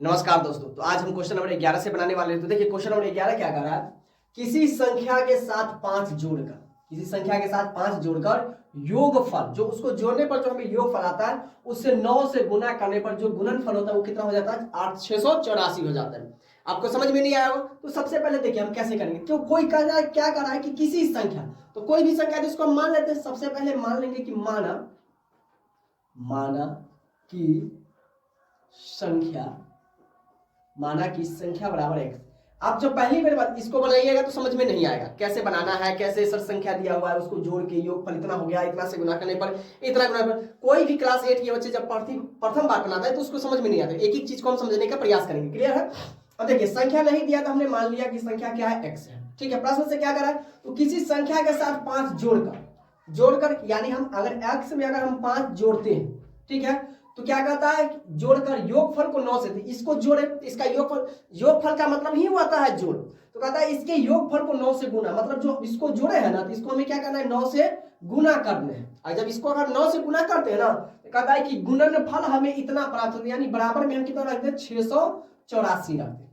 नमस्कार दोस्तों। तो आज हम क्वेश्चन नंबर 11 से बनाने वाले हैं। तो देखिए क्वेश्चन नंबर 11 क्या कर रहा है, किसी संख्या के साथ 5 जोड़कर, किसी संख्या के साथ 5 जोड़कर योगफल, जो उसको जोड़ने पर जो हमें योगफल आता है उससे 9 से गुना करने पर जो गुणनफल होता है वो कितना हो जाता है, 684 हो जाता है। आपको समझ में नहीं आया हो तो सबसे पहले देखिए हम कैसे करेंगे। क्यों कोई कर रहा है, क्या कर रहा है कि किसी संख्या, तो कोई भी संख्या जिसको हम मान लेते हैं, सबसे पहले मान लेंगे कि माना कि संख्या बराबर x। आप जो पहली बार इसको बनाइएगा तो समझ में नहीं आएगा कैसे बनाना है, कैसे सर संख्या दिया हुआ है उसको जोड़ के योगफल इतना हो गया, इतना से गुना करने पर इतना गुना पर। कोई भी क्लास 8 के बच्चे जब प्रथम बार बनाता है तो उसको समझ में नहीं आता। एक एक चीज को हम समझने का प्रयास करेंगे। क्लियर है? अब देखिए संख्या नहीं दिया तो हमने मान लिया कि संख्या क्या है, x है। ठीक है, प्रश्न से क्या करा है, तो किसी संख्या के साथ 5 जोड़कर यानी हम अगर x में अगर हम 5 जोड़ते हैं, ठीक है, तो क्या कहता है, जोड़कर योगफल को 9 से, इसको जोड़े, इसका योगफल का मतलब ही होता है जोड़। तो कहता है इसके योगफल को 9 से गुना, मतलब जो इसको जोड़े है ना तो इसको हमें क्या करना है, 9 से गुना करना है। और जब इसको अगर 9 से गुना करते हैं ना तो कहता है कि गुणनफल हमें इतना प्राप्त होता है, यानी बराबर में हम कितना रखते हैं, 684 रखते हैं।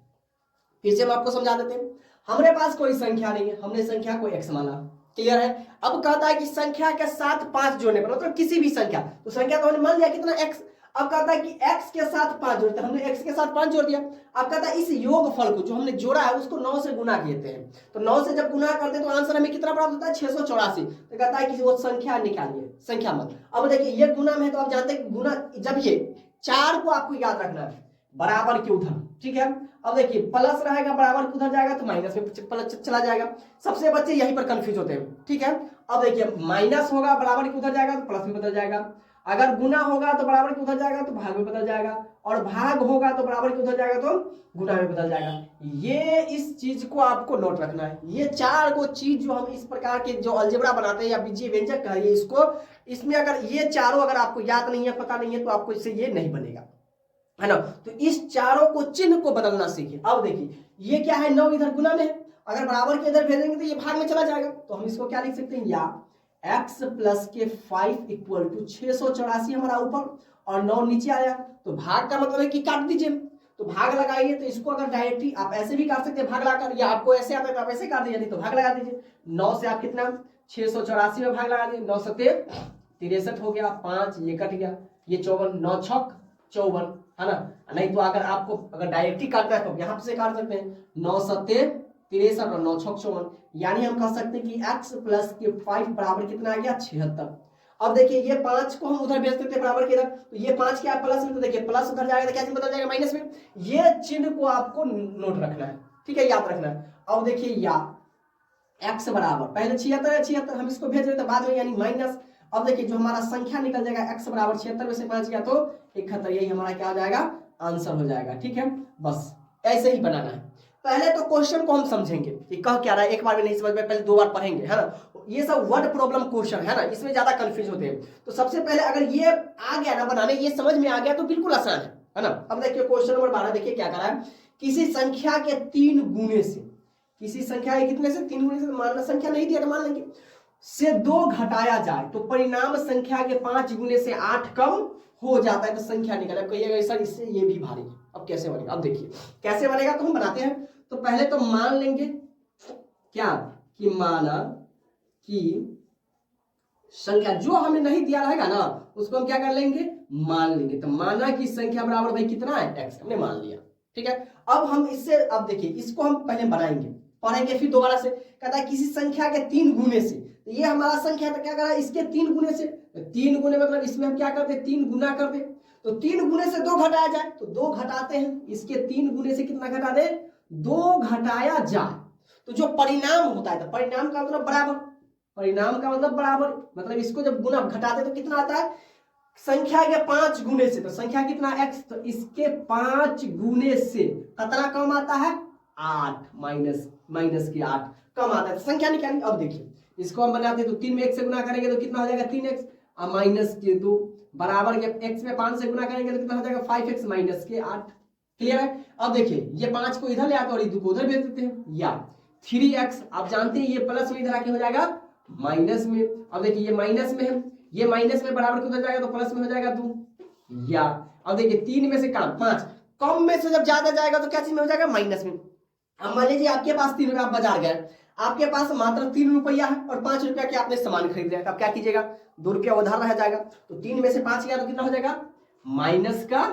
फिर से हम आपको समझा देते हैं। हमारे पास कोई संख्या नहीं है, हमने संख्या को x माना। क्लियर है? अब कहता है कि संख्या के साथ 5 जोड़ने पर, मतलब किसी भी संख्या, तो संख्या तो हमने मान लिया कितना x। अब कहता है कि x के साथ 5 जोड़ते हैं, हमने x के साथ 5 जोड़ दिया। अब कहता है इस योगफल को जो हमने जोड़ा है उसको 9 से गुना किए हैं, तो 9 से जब गुना करते हैं तो आंसर हमें कितना प्राप्त होता है, 684। तो कहता है कि वो संख्या निकालिए, संख्या मत। अब देखिए ये गुना में है तो आप जानते हैं कि गुना, जब ये 4 को आपको याद रखना है बराबर के उधर, ठीक है। अब देखिए प्लस रहेगा बराबर के उधर जाएगा तो माइनस में चला जाएगा। सबसे बच्चे यहीं पर कंफ्यूज होते हैं, ठीक है। अब देखिए माइनस होगा बराबर के उधर जाएगा तो प्लस में बदल जाएगा, अगर गुना होगा तो बराबर के उधर जाएगा तो भाग में बदल जाएगा, और भाग होगा तो बराबर के उधर जाएगा तो गुना में बदल जाएगा। ये इस चीज को आपको नोट रखना है। ये 4 को चीज जो हम इस प्रकार के जो अलजेब्रा बनाते हैं या बीजीय व्यंजक कहिए इसको, इसमें अगर ये चारों अगर आपको याद नहीं है, पता नहीं है, तो आपको इससे ये नहीं बनेगा, है ना। तो इस चारों को चिन्ह को बदलना सीखिए। अब देखिए ये क्या है, 9 इधर गुना में है, अगर बराबर के इधर भेजेंगे तो ये भाग में चला जाएगा, तो हम इसको क्या लिख सकते हैं, या x प्लस के 5 इक्वल टू 684 हमारा ऊपर और 9 नीचे आया। तो भाग का मतलब है कि काट दीजिए, तो भाग लगाइए। तो इसको अगर डायरेक्टली आप ऐसे भी काट सकते हैं भाग लगाकर, या आपको ऐसे आता है तो आप ऐसे काट दीजिए, नहीं तो भाग लगा दीजिए। 9 से आप कितना, 684 में भाग लगा दीजिए, 9 सत्ते 63 हो गया, 5 ये कट गया, ये 54, 9 छक 54, है ना। नहीं तो अगर आपको अगर डायरेक्टली काटना है तो यहाँ से काट सकते हैं, 9 सत्ते 63 और 9 छक 54, यानी हम कह सकते हैं कि x प्लस के 5 बराबर कितना आ गया, 76। अब देखिए ये 5 को हम उधर भेज देते हैं बराबर के इधर, तो ये 5 क्या प्लस में, तो देखिए प्लस उधर जाएगा तो क्या बदल जाएगा, माइनस में। ये चिन्ह को आपको नोट रखना है, ठीक है, याद रखना है। अब देखिए या x बराबर पहले 76 है, 76 हम इसको भेज रहे थे बाद में, यानी माइनस। अब देखिए जो हमारा संख्या निकल जाएगा x बराबर 76 में से 5 गया तो 71, यही हमारा क्या हो जाएगा, आंसर हो जाएगा। ठीक है, बस ऐसे ही बनाना है। पहले तो क्वेश्चन को हम समझेंगे कि कह क्या रहा है, एक बार में नहीं समझ में, पहले 2 बार पढ़ेंगे, है ना। ये सब वर्ड प्रॉब्लम क्वेश्चन है ना, इसमें ज्यादा कंफ्यूज होते हैं। तो सबसे पहले अगर ये आ गया ना बनाने, ये समझ में आ गया तो बिल्कुल आसान है ना। अब देखिए क्वेश्चन नंबर 12 देखिए क्या करा है, किसी संख्या के 3 गुने से, किसी संख्या के कितने से, 3 गुने से, मानना संख्या नहीं दिया तो मान लेंगे, से 2 घटाया जाए तो परिणाम संख्या के 5 गुने से 8 कम हो जाता है, तो संख्या निकले। अब कहिएगा सर इससे ये भी भारी, अब कैसे बनेगा। अब देखिए कैसे बनेगा, तो हम बनाते हैं। तो पहले तो मान लेंगे क्या, कि माना कि संख्या जो हमें नहीं दिया रहेगा ना उसको हम क्या कर लेंगे, मान लेंगे। तो माना कि संख्या बराबर भाई कितना है, x, हमने मान लिया। ठीक है, अब हम इससे, अब देखिए इसको हम पहले बनाएंगे, पढ़ेंगे फिर दोबारा से। कहता है किसी संख्या के 3 गुने से, तो ये हमारा संख्या तो क्या करा, इसके 3 गुने से, 3 गुने मतलब इसमें हम क्या करते, 3 गुना कर दे। तो 3 गुने से 2 घटाया जाए तो 2 घटाते हैं, इसके 3 गुने से कितना घटा दे, 2 घटाया जाए तो जो परिणाम होता है, तो परिणाम का मतलब बराबर, परिणाम का मतलब बराबर, मतलब इसको जब गुना घटाते तो कितना आता है, संख्या के 5 गुने से, तो संख्या कितना x, तो इसके 5 गुने से कितना कम आता है, 8, माइनस के 8 कम आता है, तो संख्या निकाली। अब देखिए इसको हम बनाते हैं तो 3 में 1 से गुना करेंगे तो कितना हो जाएगा, 3x, और माइनस के 2 बराबर के x में 5 से गुना करेंगे तो कितना हो जाएगा, 5x माइनस के 8। क्लियर है? अब देखिए ये 5 को इधर ले आते और ये 2 को उधर भेज देते हैं, या 3x, आप जानते हैं ये प्लस में इधर आके हो जाएगा माइनस में। अब देखिए ये माइनस में है, ये माइनस में बराबर उधर जाएगा तो प्लस में हो जाएगा 2, या अब देखिए 3 में से काम 5, कम में से जब ज्यादा जाएगा तो क्या चीज में हो जाएगा, माइनस में। अब मान लीजिए आपके पास 3 रुपया, आप बाजार गए, आपके पास मात्र 3 रुपया है और 5 रुपया के आपने सामान खरीद लिया, अब क्या कीजिएगा, 2 रुपया उधार रह जाएगा, तो 3 में से 5 गया तो कितना हो जाएगा, माइनस का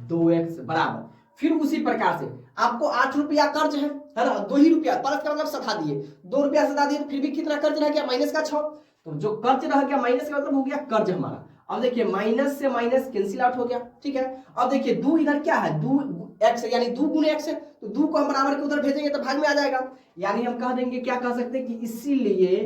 2x बराबर। फिर उसी प्रकार से आपको 8 रुपया कर्ज है ना, 2 ही रुपया, प्लस का मतलब सधा दिए, 2 रुपया सधा दिए, फिर भी कितना कर्ज रह गया, माइनस का 6। तो जो कर्ज रह गया माइनस का मतलब हो गया कर्ज हमारा। अब देखिए माइनस से माइनस कैंसिल आउट हो गया, ठीक है। अब देखिए 2 इधर क्या है, 2x यानी 2 गुने x है, तो 2 को हम बराबर के उधर भेजेंगे तो भाग में आ जाएगा, यानी हम कह देंगे, क्या कह सकते हैं कि इसीलिए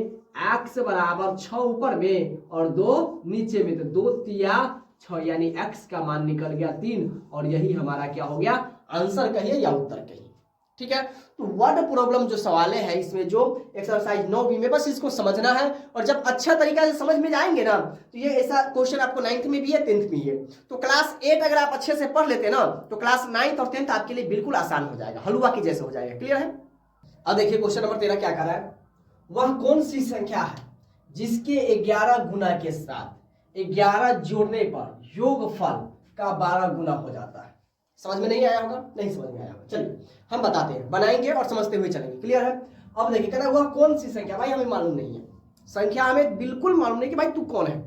x बराबर 6 ऊपर में और 2 नीचे में, तो 2 तिया 6 यानी x का मान निकल गया 3, और यही हमारा क्या हो गया, आंसर कहिए या उत्तर कहिए, ठीक है। तो वर्ड प्रॉब्लम जो सवालें हैं इसमें जो एक्सरसाइज 9B में, बस इसको समझना है, और जब अच्छा तरीका से समझ में जाएंगे ना तो ये ऐसा क्वेश्चन आपको 9th में भी है, 10th में है। तो क्लास 8 अगर आप अच्छे से पढ़ लेते ना तो क्लास 9th और 10th आपके लिए बिल्कुल आसान हो जाएगा, हलवा की जैसे हो जाएगा, क्लियर है। अब देखिए क्वेश्चन नंबर 13 क्या कर रहा है, वह कौन सी संख्या है जिसके 11 गुना के साथ 11 जोड़ने पर योगफल का 12 गुना हो जाता है। समझ में नहीं आया होगा, नहीं समझ में आया होगा, चलिए हम बताते हैं, बनाएंगे और समझते हुए चलेंगे, क्लियर है। अब देखिए कहना वह कौन सी संख्या, भाई हमें मालूम नहीं है, संख्या हमें बिल्कुल मालूम नहीं कि भाई तू कौन है,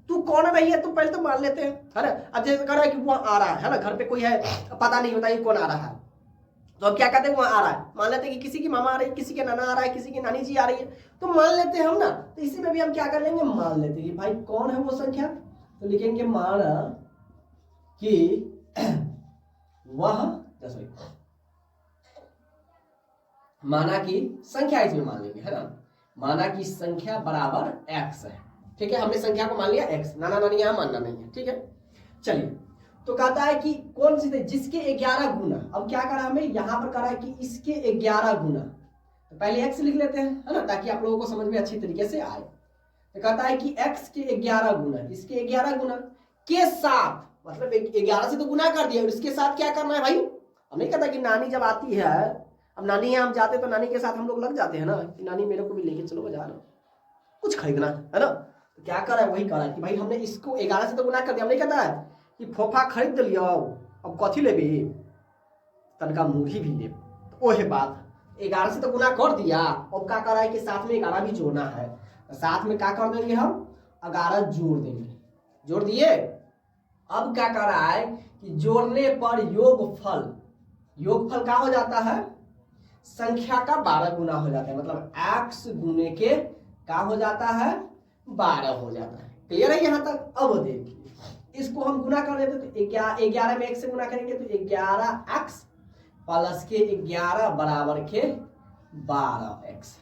तू कौन नहीं है, तो पहले तो मान लेते हैं, है ना। अब जैसे कह रहा है कि वह आ रहा है ना, घर पे कोई है पता नहीं होता ये कौन आ रहा है, तो अब क्या कहते हैं, वह आ रहा है, मान लेते हैं कि किसी की मामा आ रही है, किसी के नाना आ रहा है, किसी की नानी जी आ रही है, तो मान लेते हैं हम ना। तो इसी में भी हम क्या कर लेंगे, मान लेते हैं कि भाई कौन है वो संख्या, तो लिखेंगे माना कि वह, सॉरी माना कि संख्या, इसमें मान लेंगे, है ना, माना कि संख्या बराबर x है, ठीक है। हमने संख्या को मान लिया x, नाना नानी यहां मानना नहीं है, ठीक है। चलिए तो कहता है कि कौन सी जिसके 11 गुना, अब क्या करा हमें यहां पर करा है कि इसके 11 गुना, तो पहले x लिख लेते हैं, है ना, ताकि आप लोगों को समझ में अच्छी तरीके से आए। तो कहता है कि x के 11 गुना, इसके 11 गुना के साथ, मतलब 11 से तो गुना कर दिया और इसके साथ क्या करना है भाई, हम नहीं कहता कि नानी जब आती है, अब नानी यहाँ हम जाते तो नानी के साथ हम लोग लग जाते हैं ना कि नानी मेरे को भी लेके चलो बाजार कुछ खरीदना है ना, तो क्या कर रहा है, वही कर रहा है कि भाई हमने इसको 11 से तो गुना कर दिया, हम नहीं कहता है कि फोफा खरीद लियो, अब कथी लेबी, तनका मुरही भी ले, तो वही बात, 11 से तो गुना कर दिया, अब क्या कर रहा है कि साथ में 11 भी जोड़ना है, साथ में क्या कर देंगे हम, 11 जोड़ देंगे, जोड़ दिए। अब क्या कर रहा है कि जोड़ने पर योगफल, योगफल क्या हो जाता है, संख्या का 12 गुना हो जाता है, मतलब x गुने के क्या हो जाता है, 12 हो जाता है, क्लियर है यहाँ तक। अब देखिए इसको हम गुना कर देते तो 11 में 1 से गुना करेंगे तो 11x प्लस के 11 बराबर के 12x,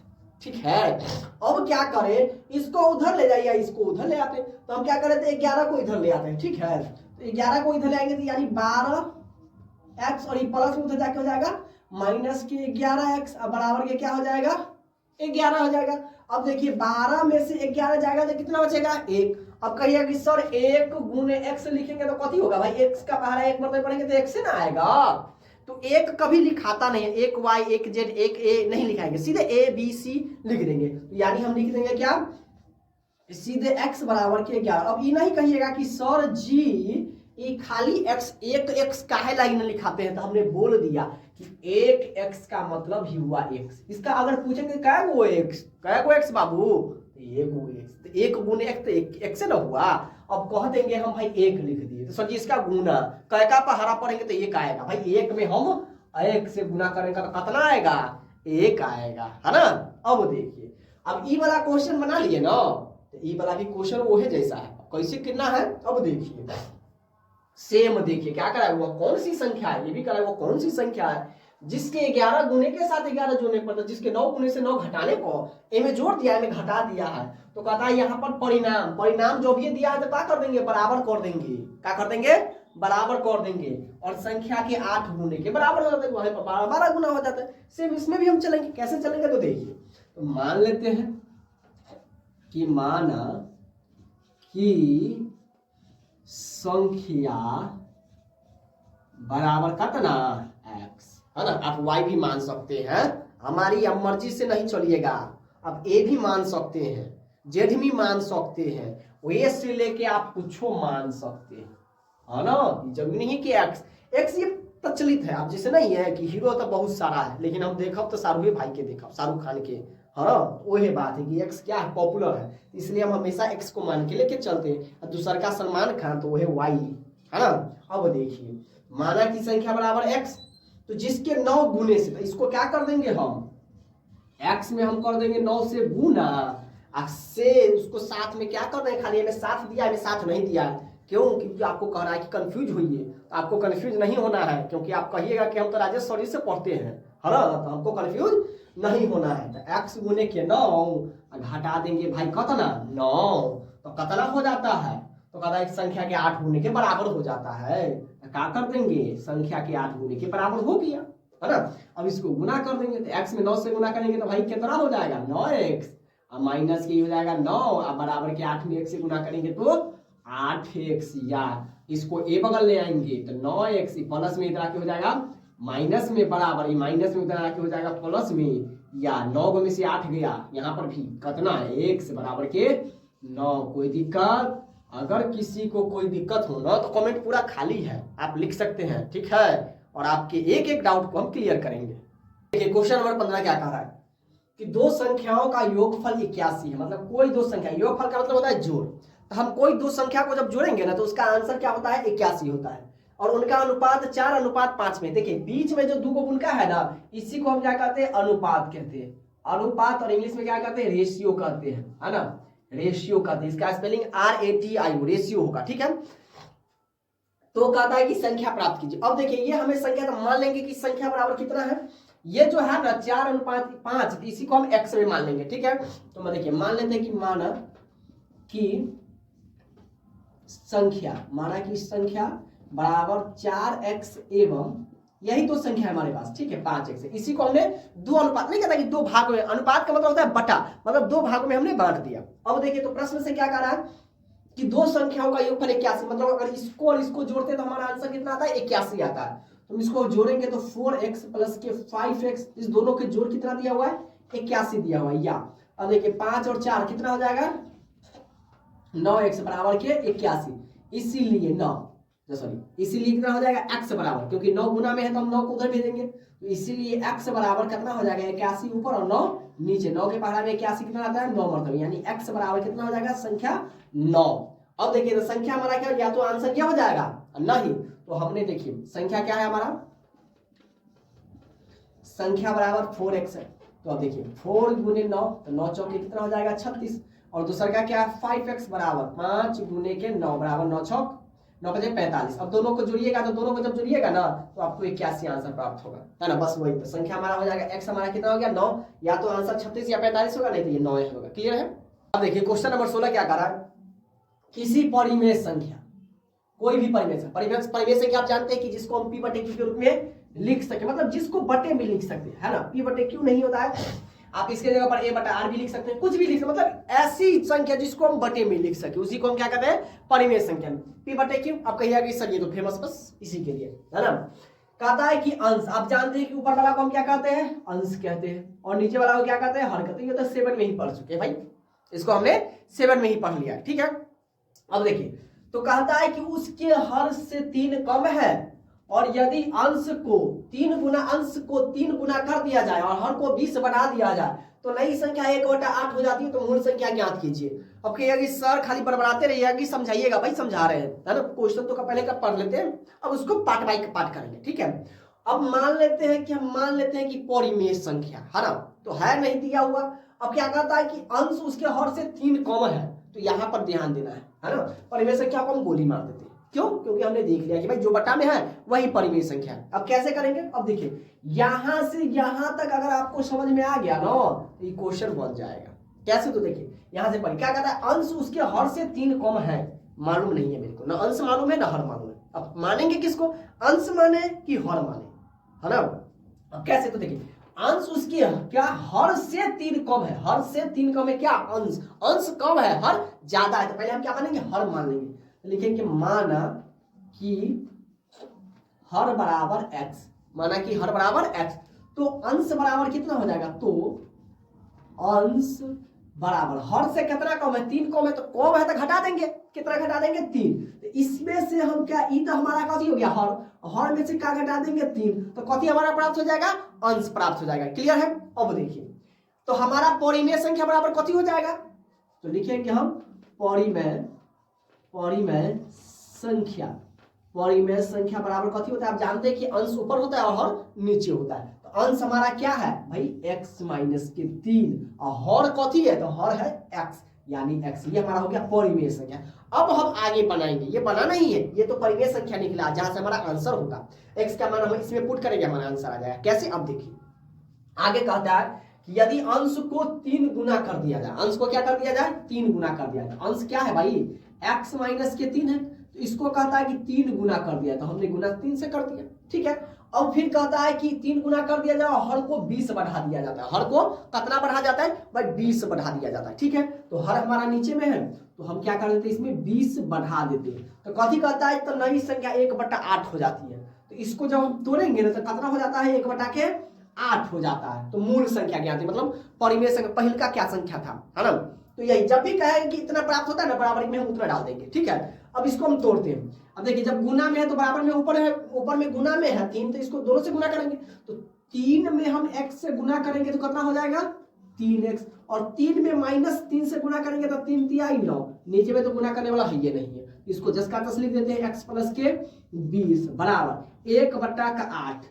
ठीक है। अब क्या करें, इसको उधर ले जाइए, इसको उधर ले आते, तो हम क्या कर रहे थे, 11 को इधर ले आते हैं, ठीक है। तो 11 को इधर ले आएंगे तो यानी 12x और ये प्लस में उधर जाके हो जाएगा माइनस के 11x, अब बराबर के क्या हो जाएगा, 11 हो जाएगा। अब देखिए 12 में से 11 जाएगा तो कितना बचेगा, 1। अब कहिए कि सर 1 गुने x लिखेंगे तो कथी होगा भाई, x का पहला 1 मरतबा पढ़ेंगे तो x से ना आएगा, तो 1 कभी लिखाता नहीं है, 1y 1z 1a नहीं लिखाएंगे, सीधे a b c लिख देंगे, यानी हम लिख देंगे क्या, सीधे x बराबर के 11। अब ये नहीं कहिएगा कि सर जी ये खाली x, एक x काहे लाइन में लिखाते हैं, तो हमने बोल दिया कि एक x का मतलब ही हुआ x, इसका अगर पूछेंगे क्या गो x बाबू, एक x, तो 1 गुने x तो x से ना हुआ, अब कह देंगे हम भाई 1 लिख दिए, तो सर जी इसका गुना कै का पहाड़ा पढ़ेंगे तो 1 आएगा, भाई 1 में हम 1 से गुना करेंगे तो कितना आएगा, 1 आएगा, है ना। अब देखिए अब ई वाला क्वेश्चन बना लिए ना, तो ई वाला भी क्वेश्चन वो है जैसा है, कैसे कितना है, अब देखिए सेम, देखिए क्या करा है, वो कौन सी संख्या है, ये भी करा है वो कौन सी संख्या है जिसके 11 गुने के साथ 11 जोड़ने पर, तो जिसके 9 गुने से 9 घटाने को इनमें जोड़ दिया, इनमें घटा दिया है, तो कहता है यहाँ पर परिणाम जो भी दिया है तो क्या कर देंगे, बराबर कर देंगे, क्या कर देंगे, बराबर कर देंगे, और संख्या के 8 गुने के बराबर हो जाता है, वहीं पर 12 गुना हो जाता है। सेम इसमें भी हम चलेंगे, कैसे चलेंगे, तो देखिए, तो मान लेते हैं कि माना कि संख्या बराबर कितना x, है ना, आप y भी मान सकते हैं, हमारी अब मर्जी से नहीं चलिएगा, आप a भी मान सकते हैं, z भी मान सकते हैं, a से लेके आप कुछ मान सकते हैं, है ना, जरूरी नहीं कि x ये प्रचलित है। अब जैसे नहीं है कि हीरो तो बहुत सारा है, लेकिन हम देखब तो शाहरुख भाई के देखब, शाहरुख खान के, है ना। वही बात है कि एक्स क्या है, पॉपुलर है, इसलिए हम हमेशा एक्स को मान के लेके चलते हैं। दूसरा का सलमान खान तो वही वाई, है ना। अब देखिए माना की संख्या बराबर एक्स, तो जिसके 9 गुने से, तो इसको क्या कर देंगे हम, एक्स में हम कर देंगे 9 से गुना, से उसको साथ में क्या कर रहे हैं, खाली हमें साथ दिया, हमें साथ नहीं दिया। क्यों? क्योंकि आपको कह रहा है कि कंफ्यूज होइए, तो आपको कंफ्यूज नहीं होना है, क्योंकि आप कहिएगा कि हम तो राजेश्वरी से पढ़ते हैं, है ना, तो हमको कंफ्यूज नहीं होना है। तो एक्स गुने के 9 घटा देंगे भाई कितना, 9, तो कितना हो जाता है, तो कहता है संख्या के 8 गुने के बराबर हो जाता है। तो क्या कर देंगे, संख्या के 8 गुने के बराबर हो गया, है ना। अब इसको गुना कर देंगे, तो एक्स में 9 से गुना करेंगे तो भाई कितना हो जाएगा, 9x, और माइनस के हो जाएगा 9, और बराबर के 8 में 1 से गुना करेंगे तो 8x, या इसको ए बगल ले आएंगे तो 9x प्लस में इधर आके हो जाएगा माइनस में, बराबर ये माइनस में उधर आके हो जाएगा प्लस में, या 9 में से 8 गया, यहाँ पर भी कितना है, x बराबर के 9। कोई दिक्कत? अगर किसी को कोई दिक्कत हो ना तो कमेंट पूरा खाली है, आप लिख सकते हैं, ठीक है, और आपके एक एक डाउट को हम क्लियर करेंगे। देखिए क्वेश्चन नंबर 15 क्या कह रहा है कि दो संख्याओं का योगफल 81 है। मतलब कोई दो संख्या, योगफल का मतलब होता है जोड़, तो हम कोई दो संख्या को जब जोड़ेंगे ना तो उसका आंसर क्या होता है, 81 होता है, और उनका अनुपात 4:5 में। देखिए बीच में जो दो को उनका है ना, इसी को हम क्या कहते हैं, अनुपात कहते हैं, अनुपात, और इंग्लिश में क्या कहते हैं, रेशियो कहते हैं, है ना, रेशियो कहते हैं। इसका स्पेलिंग RATIO, रेशियो होगा, ठीक है। तो कहता है कि संख्या प्राप्त कीजिए। अब देखिए ये हमें संख्या, तो मान लेंगे कि संख्या बराबर कितना है, ये जो है ना 4:5, इसी को हम x में मान लेंगे, ठीक है। तो मैं देखिए मान लेते हैं कि माना कि संख्या बराबर 4x एवं यही तो संख्या है हमारे पास, ठीक है, 5x है। इसी को हमने दो अनुपात, नहीं कहता कि दो भागों में, अनुपात का मतलब होता है बटा, मतलब दो भागों में हमने बांट दिया। अब देखिए तो प्रश्न से क्या कह रहा है कि दो संख्याओं का योगफल 81, मतलब अगर इसको और इसको जोड़ते हैं तो हमारा आंसर कितना आता है, 81 आता है। तो इसको जोड़ेंगे तो 4x प्लस के 5x, इस दोनों के जोड़ कितना दिया हुआ है, 81 दिया हुआ है। या अब देखिए 5 और 4 कितना हो जाएगा, 9x बराबर के 81, इसीलिए 9, इसीलिए कितना हो जाएगा, x बराबर, क्योंकि 9 गुना में है तो हम 9 को उधर भेजेंगे, तो इसीलिए x बराबर कितना हो जाएगा, 81 ऊपर और 9 नीचे। 9 के पहाड़ा में 81 कितना आता है, 9 मरतबा, यानी x बराबर कितना हो जाएगा, संख्या 9। अब देखिए तो संख्या हमारा क्या, या तो आंसर क्या हो जाएगा, नहीं, तो हमने देखिए संख्या क्या है हमारा, संख्या बराबर 4x है। तो अब देखिए 4 गुने 9, तो 9 चौके कितना हो जाएगा, 36, और दूसरा का क्या है, 5x बराबर 5 गुने के 9 बराबर 9 चौक 9 बजे 45। अब दोनों को जोड़िएगा, तो दोनों को जब जोड़िएगा ना तो आपको 81 आंसर प्राप्त होगा, है ना। बस वही तो संख्या हमारा हो जाएगा, x हमारा कितना हो गया, 9, या तो आंसर 36 या 45 होगा, नहीं तो ये 9 होगा। क्लियर है। अब देखिए क्वेश्चन नंबर 16 क्या कर रहा है, किसी परिमेय संख्या, कोई भी परिमेय संख्या आप जानते हैं कि जिसको हम p/q के रूप में लिख सके, मतलब जिसको बटे में लिख सकते हैं, है ना, p/q नहीं होता है, आप इसके जगह पर a/r भी लिख सकते हैं, कुछ भी लिख सकते, मतलब ऐसी संख्या जिसको हम बटे में लिख सके उसी को हम क्या कहते हैं, परिमेय संख्या। p/q आप कहिएगा कि सर ये तो फेमस बस इसी के लिए, है ना। कहता है कि अंश, आप जानते हैं कि ऊपर वाला को हम क्या कहते हैं, अंश कहते हैं, और नीचे वाला को क्या कहते हैं, हर कहते हैं। ये तो 7 में ही पढ़ चुके हैं भाई, इसको हमने 7 में ही पढ़ लिया, ठीक है। अब देखिए तो कहता है कि उसके हर से 3 कम है, और यदि अंश को 3 गुना कर दिया जाए और हर को 20 बना दिया जाए तो नई संख्या 1/8 हो जाती है। तो मूल संख्या ज्ञात कीजिए। अब कहिएगा कि सर खाली बड़बड़ाते रहिएगा कि समझाइएगा, भाई समझा रहे हैं, है ना। क्वेश्चन तो पहले का पढ़ लेते हैं, अब उसको पार्ट बाय पार्ट करेंगे, ठीक है। अब मान लेते हैं कि परिमेय संख्या, है ना, तो है नहीं दिया हुआ। अब क्या कहता है कि अंश उसके हर से 3 कम है, तो यहां पर ध्यान देना है ना। परिमेय संख्या को हम गोली मार देते हैं, क्यों, क्योंकि हमने देख लिया कि भाई जो बटा में है वही परिमेय संख्या है। अब कैसे करेंगे, अब देखिए यहां से यहां तक अगर आपको समझ में आ गया ना तो ये क्वेश्चन बन जाएगा। कैसे, तो देखिए यहां से पढ़िए, क्या कहता है, अंश उसके हर से 3 कम है, मालूम नहीं है मेरे को, ना अंश मालूम है ना हर मालूम है। अब मानेंगे किसको, अंश माने कि हर माने, है ना। अब कैसे, तो देखिए अंश उसकी क्या, हर से 3 कम है, हर से 3 कम है क्या, अंश कम है, हर ज्यादा है, तो पहले हम क्या मानेंगे, हर मान लेंगे। लिखेंगे माना कि हर बराबर x, माना कि हर बराबर x, तो अंश बराबर कितना हो जाएगा, तो अंश बराबर हर से कितना कम है, 3 कम है, तो कम है तो घटा देंगे, कितना घटा देंगे 3। तो इसमें से हम क्या, ई तो हमारा कथी हो गया हर, हर में से क्या घटा देंगे 3, तो कथी हमारा प्राप्त हो जाएगा, अंश प्राप्त हो जाएगा। क्लियर है। अब देखिए तो हमारा परिमेय संख्या बराबर कथी हो जाएगा, तो लिखेंगे हम परिमेय संख्या बराबर कथी होता है, आप जानते हैं कि अंश ऊपर होता है और हर नीचे होता है। तो अंश हमारा क्या है भाई x माइनस के 3 और हर कथी है, तो हर है x यानी x, ये हमारा हो गया परिमेय संख्या। अब हम आगे बनाएंगे, ये बनाना ही है, ये तो परिमेय संख्या निकला जहां से हमारा आंसर होगा, x का मान हम इसमें पुट करेंगे, हमारा आंसर आ जाएगा। कैसे, अब देखिए आगे कहता है कि यदि अंश को 3 गुना कर दिया जाए, अंश को क्या कर दिया जाए, 3 गुना कर दिया जाए। अंश क्या है भाई, x माइनस के 3 है, तो इसको कहता है कि 3 गुना कर दिया, तो हमने गुना 3 से कर दिया। ठीक है। अब फिर कहता है कि 3 गुना कर दिया जाए और हर को 20 बढ़ा दिया जाता है, हर को कितना बढ़ा जाता है भाई, 20 बढ़ा दिया जाता है। ठीक है। तो हर हमारा नीचे में है, तो हम क्या कर देते हैं, इसमें 20 बढ़ा देते हैं। तो कथी कहता है, तो नई संख्या 1/8 हो जाती है। तो इसको जब हम तोड़ेंगे ना तो कितना हो जाता है, 1/8 हो जाता है। तो मूल संख्या ज्ञात है, मतलब परिमेय संख्या पहले का क्या संख्या था, है ना। तो यही जब भी कहेंगे कि इतना प्राप्त होता है ना, बराबर में हम उतना डाल देंगे। ठीक है। अब इसको हम तोड़ते हैं। अब देखिए जब गुना में है तो बराबर में ऊपर है, ऊपर में गुना में है 3, तो इसको दोनों से गुना करेंगे, तो 3 में हम x से गुना करेंगे तो कितना हो जाएगा 3x, और 3 में -3 से गुना करेंगे तो 3 3 9, नीचे में तो गुना करने वाला है ये नहीं है, इसको जस का तस लिख देते हैं, x प्लस के 20 बराबर 1/8।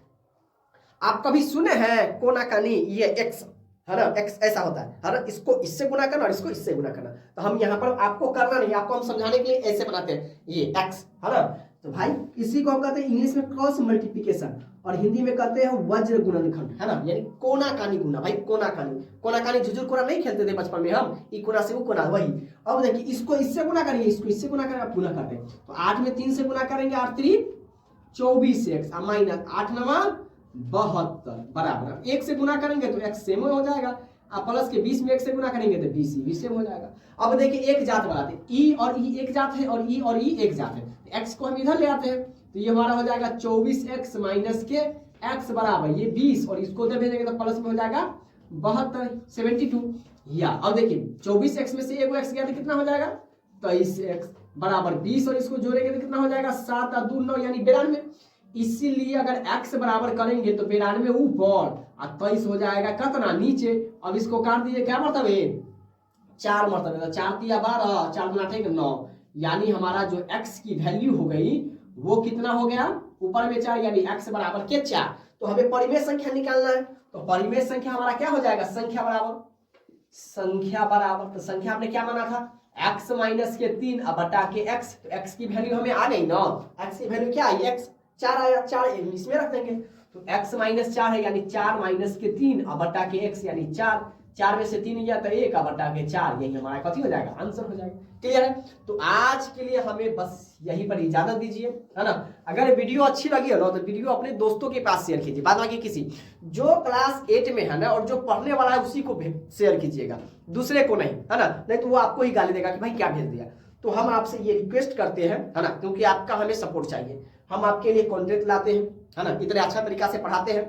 आप कभी सुने हैं कोना कानी, ये x है ना, x ऐसा होता है ना, इसको इससे गुना करना और इसको इससे गुना करना। तो हम यहाँ पर आपको करना नहीं, आपको हम समझाने के लिए ऐसे बनाते हैं, ये x है ना। तो भाई इसी को हम कहते हैं इंग्लिश में क्रॉस मल्टीप्लिकेशन, और हिंदी में कहते हैं वज्र गुणनखंड, है ना, यानी कोना कानी गुना। भाई कोना कानी झुझुर कोना नहीं खेलते थे बचपन में हम, ई कोना से वो कोना, वही। अब देखिए इसको इससे गुना करिए, इसको इससे गुना करें, आप गुना करते हैं, तो 8 में 3 से गुना करेंगे, 8 3 24x माइनस 8 9 72 बराबर 1 से गुना करेंगे तो x सेम हो जाएगा, आप प्लस के 20 में 1 से गुना करेंगे तो 20 ही सेम हो जाएगा। अब देखिए एक जात बनाते हैं, ई और ई एक जात है और ई एक जात है, तो x को हम इधर ले आते हैं, तो ये हमारा हो जाएगा 24x माइनस के x बराबर ये 20, और इसको उधर भेजेंगे तो प्लस में हो जाएगा 72 72। या अब देखिए 24x में से एक x गया तो कितना हो जाएगा 23x बराबर 20, और इसको जोड़ेंगे तो कितना हो जाएगा 7 और 2 9 यानी 92। इसीलिए अगर x बराबर करेंगे तो 92 ऊपर और 23 हो जाएगा कितना नीचे। अब इसको काट दीजिए, क्या मरतबे 4 मरतबे, तो 4 3 12 4 गुना 8 9, यानी हमारा जो x की वैल्यू हो गई वो कितना हो गया, ऊपर में 4 यानी x बराबर के 4। तो हमें परिमेय संख्या निकालना है, तो परिमेय संख्या हमारा क्या हो जाएगा, संख्या बराबर, तो संख्या हमने क्या माना था x माइनस के 3 अब बटा के x, तो x की वैल्यू हमें आ गई ना, x की वैल्यू क्या आई, x 4 आया, 4 इसमें रख देंगे, तो x माइनस 4 है यानी 4 माइनस के 3 अब बटा के x यानी 4, 4 में से 3 गया तो 1 अब बटा के 4, यही हमारा कथी हो जाएगा, आंसर हो जाएगा। क्लियर है। तो आज के लिए हमें बस यही पर इजाजत दीजिए, है ना। अगर वीडियो अच्छी लगी हो ना तो वीडियो अपने दोस्तों के पास शेयर कीजिए, बाद बाकी किसी जो क्लास 8 में है ना और जो पढ़ने वाला है उसी को शेयर कीजिएगा, दूसरे को नहीं, है ना, नहीं तो वो आपको ही गाली देगा कि भाई क्या भेज दिया। तो हम आपसे ये रिक्वेस्ट करते हैं, है ना, क्योंकि आपका हमें सपोर्ट चाहिए, हम आपके लिए कंटेंट लाते हैं, है ना, इतने अच्छा तरीका से पढ़ाते हैं,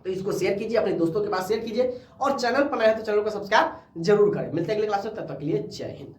तो इसको शेयर कीजिए, अपने दोस्तों के पास शेयर कीजिए, और चैनल पर नए हैं तो चैनल को सब्सक्राइब जरूर करें। मिलते हैं अगले क्लास में, तब तक के लिए जय हिंद।